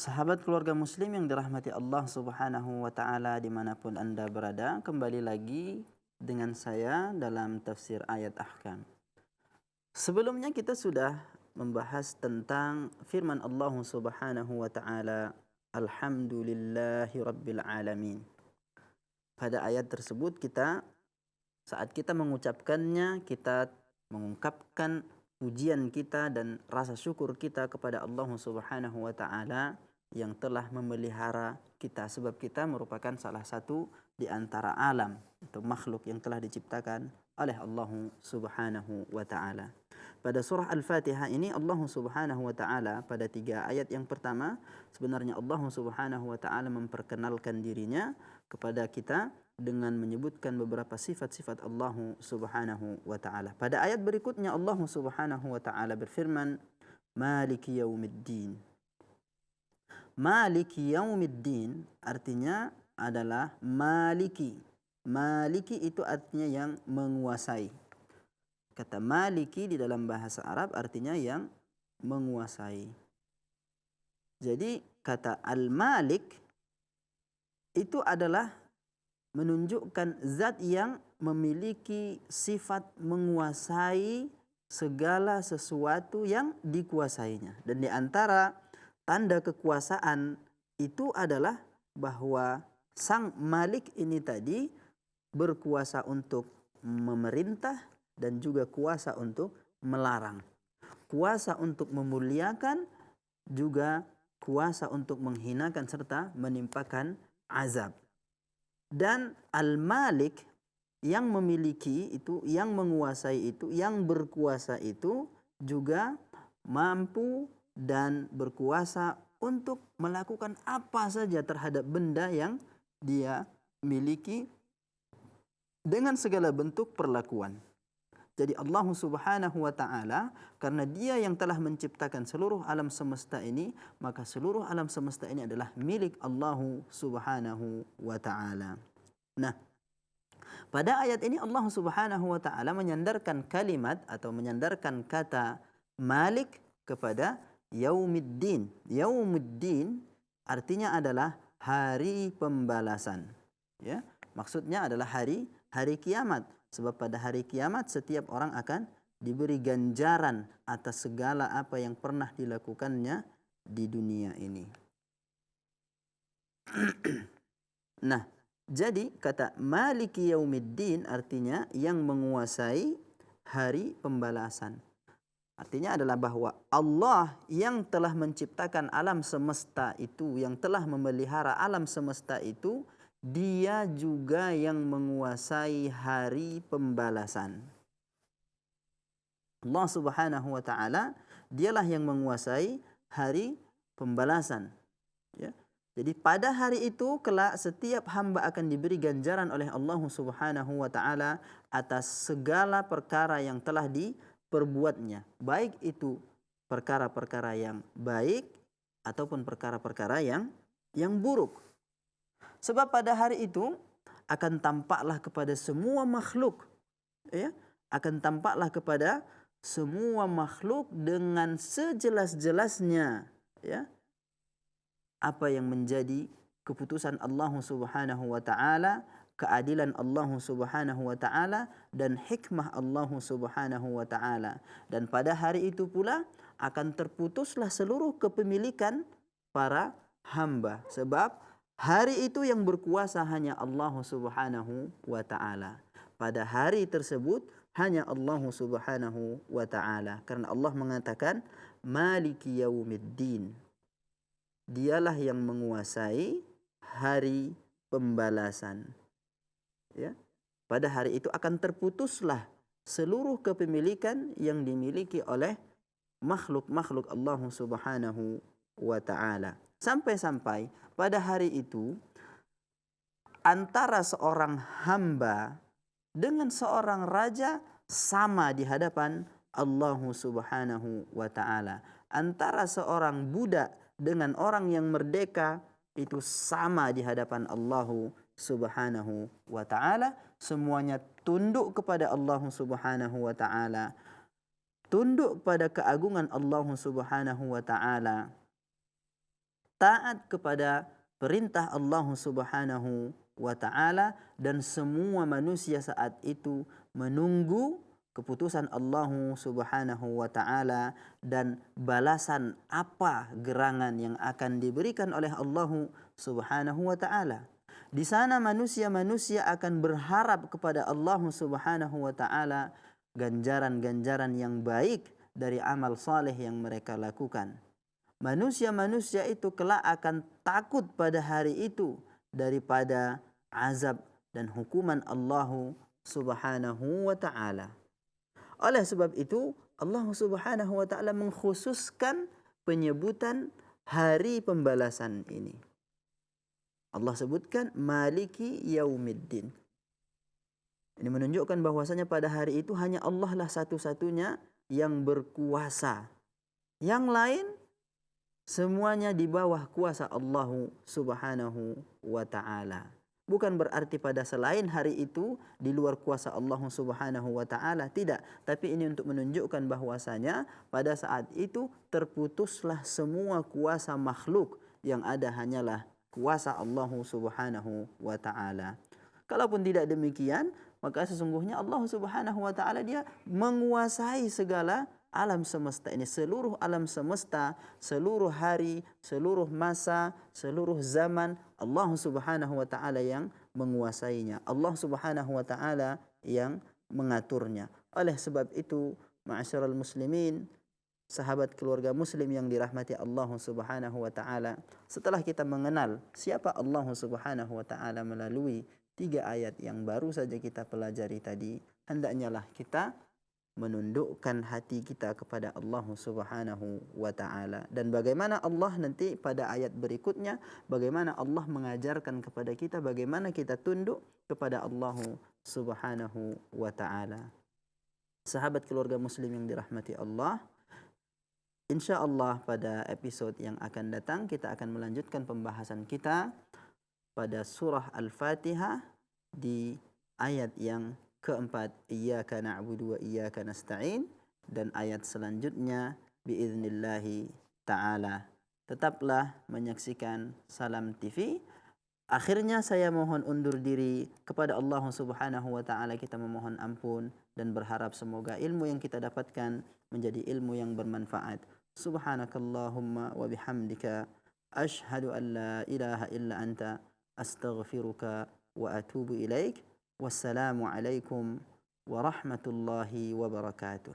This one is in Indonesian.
Sahabat keluarga muslim yang dirahmati Allah subhanahu wa ta'ala dimanapun Anda berada, kembali lagi dengan saya dalam tafsir ayat ahkam. Sebelumnya kita sudah membahas tentang firman Allah subhanahu wa ta'ala, Alhamdulillahi rabbil alamin. Pada ayat tersebut saat kita mengucapkannya, kita mengungkapkan pujian kita dan rasa syukur kita kepada Allah subhanahu wa ta'ala yang telah memelihara kita, sebab kita merupakan salah satu di antara alam atau makhluk yang telah diciptakan oleh Allah subhanahu wa ta'ala. Pada surah Al-Fatihah ini Allah subhanahu wa ta'ala pada 3 ayat yang pertama, sebenarnya Allah subhanahu wa ta'ala memperkenalkan dirinya kepada kita dengan menyebutkan beberapa sifat-sifat Allah subhanahu wa ta'ala. Pada ayat berikutnya Allah subhanahu wa ta'ala berfirman, Maliki yaumiddin. Maliki yaumiddin artinya adalah maliki. Maliki itu artinya yang menguasai. Kata maliki di dalam bahasa Arab artinya yang menguasai. Jadi kata al-malik itu adalah menunjukkan zat yang memiliki sifat menguasai segala sesuatu yang dikuasainya. Dan di antara tanda kekuasaan itu adalah bahwa sang malik ini tadi berkuasa untuk memerintah dan juga kuasa untuk melarang. Kuasa untuk memuliakan, juga kuasa untuk menghinakan serta menimpakan azab. Dan al-malik yang memiliki itu, yang menguasai itu, yang berkuasa itu juga mampu dan berkuasa untuk melakukan apa saja terhadap benda yang dia miliki dengan segala bentuk perlakuan. Jadi Allah subhanahu wa ta'ala, karena dia yang telah menciptakan seluruh alam semesta ini, maka seluruh alam semesta ini adalah milik Allah subhanahu wa ta'ala. Nah, pada ayat ini Allah subhanahu wa ta'ala menyandarkan kalimat atau menyandarkan kata malik kepada yaumiddin. Yaumiddin artinya adalah hari pembalasan. Ya, maksudnya adalah hari kiamat. Sebab pada hari kiamat setiap orang akan diberi ganjaran atas segala apa yang pernah dilakukannya di dunia ini. Nah, jadi kata maliki yaumiddin artinya yang menguasai hari pembalasan. Artinya adalah bahwa Allah yang telah menciptakan alam semesta itu, yang telah memelihara alam semesta itu, dia juga yang menguasai hari pembalasan. Allah subhanahu wa ta'ala, dialah yang menguasai hari pembalasan. Ya. Jadi pada hari itu kelak setiap hamba akan diberi ganjaran oleh Allah subhanahu wa ta'ala atas segala perkara yang telah diperbuatnya. Baik itu perkara-perkara yang baik ataupun perkara-perkara yang buruk. Sebab pada hari itu akan tampaklah kepada semua makhluk, ya, akan tampaklah kepada semua makhluk dengan sejelas-jelasnya, ya, apa yang menjadi keputusan Allah subhanahu wa ta'ala, keadilan Allah subhanahu wa ta'ala, dan hikmah Allah subhanahu wa ta'ala. Dan pada hari itu pula akan terputuslah seluruh kepemilikan para hamba. Sebab hari itu yang berkuasa hanya Allah subhanahu wa ta'ala. Pada hari tersebut hanya Allah subhanahu wa ta'ala. Karena Allah mengatakan Maliki yaumiddin. Dialah yang menguasai hari pembalasan. Ya. Pada hari itu akan terputuslah seluruh kepemilikan yang dimiliki oleh makhluk-makhluk Allah Subhanahu wa ta'ala. Sampai-sampai pada hari itu antara seorang hamba dengan seorang raja sama di hadapan Allah Subhanahu wa ta'ala. Antara seorang budak dengan orang yang merdeka itu sama di hadapan Allah Subhanahu wa ta'ala. Semuanya tunduk kepada Allah Subhanahu wa ta'ala. Tunduk kepada keagungan Allah Subhanahu wa ta'ala. Taat kepada perintah Allah Subhanahu wa ta'ala, dan semua manusia saat itu menunggu keputusan Allah Subhanahu wa ta'ala dan balasan apa gerangan yang akan diberikan oleh Allah Subhanahu wa ta'ala. Di sana manusia-manusia akan berharap kepada Allah Subhanahu wa ta'ala ganjaran-ganjaran yang baik dari amal saleh yang mereka lakukan. Manusia-manusia itu kelak akan takut pada hari itu daripada azab dan hukuman Allah Subhanahu wa ta'ala. Oleh sebab itu, Allah Subhanahu wa ta'ala mengkhususkan penyebutan hari pembalasan ini. Allah sebutkan Maliki Yaumiddin. Ini menunjukkan bahwasanya pada hari itu hanya Allah lah satu-satunya yang berkuasa. Yang lain semuanya di bawah kuasa Allah Subhanahu wa ta'ala. Bukan berarti pada selain hari itu di luar kuasa Allah Subhanahu wa ta'ala, tidak. Tapi ini untuk menunjukkan bahwasanya pada saat itu terputuslah semua kuasa makhluk, yang ada hanyalah kuasa Allah Subhanahu wa ta'ala. Kalaupun tidak demikian, maka sesungguhnya Allah Subhanahu wa ta'ala dia menguasai segala alam semesta ini, seluruh alam semesta, seluruh hari, seluruh masa, seluruh zaman, Allah Subhanahu wa ta'ala yang menguasainya. Allah Subhanahu wa ta'ala yang mengaturnya. Oleh sebab itu, ma'asyiral muslimin, sahabat keluarga muslim yang dirahmati Allah Subhanahu wa ta'ala, setelah kita mengenal siapa Allah Subhanahu wa ta'ala melalui 3 ayat yang baru saja kita pelajari tadi, hendaknya lah kita menundukkan hati kita kepada Allah Subhanahu wa ta'ala. Dan bagaimana Allah nanti pada ayat berikutnya, bagaimana Allah mengajarkan kepada kita bagaimana kita tunduk kepada Allah Subhanahu wa ta'ala. Sahabat keluarga muslim yang dirahmati Allah, insya-Allah pada episod yang akan datang kita akan melanjutkan pembahasan kita pada surah Al-Fatihah di ayat yang keempat, Iyyaka na'budu wa iyyaka nasta'in, dan ayat selanjutnya biiznillahi ta'ala. Tetaplah menyaksikan Salam TV. Akhirnya saya mohon undur diri kepada Allah Subhanahu wa ta'ala. Kita memohon ampun dan berharap semoga ilmu yang kita dapatkan menjadi ilmu yang bermanfaat. Subhanakallahumma wa bihamdika ashhadu an la ilaha illa anta astaghfiruka wa atubu ilaik. Wassalamu alaikum warahmatullahi wabarakatuh.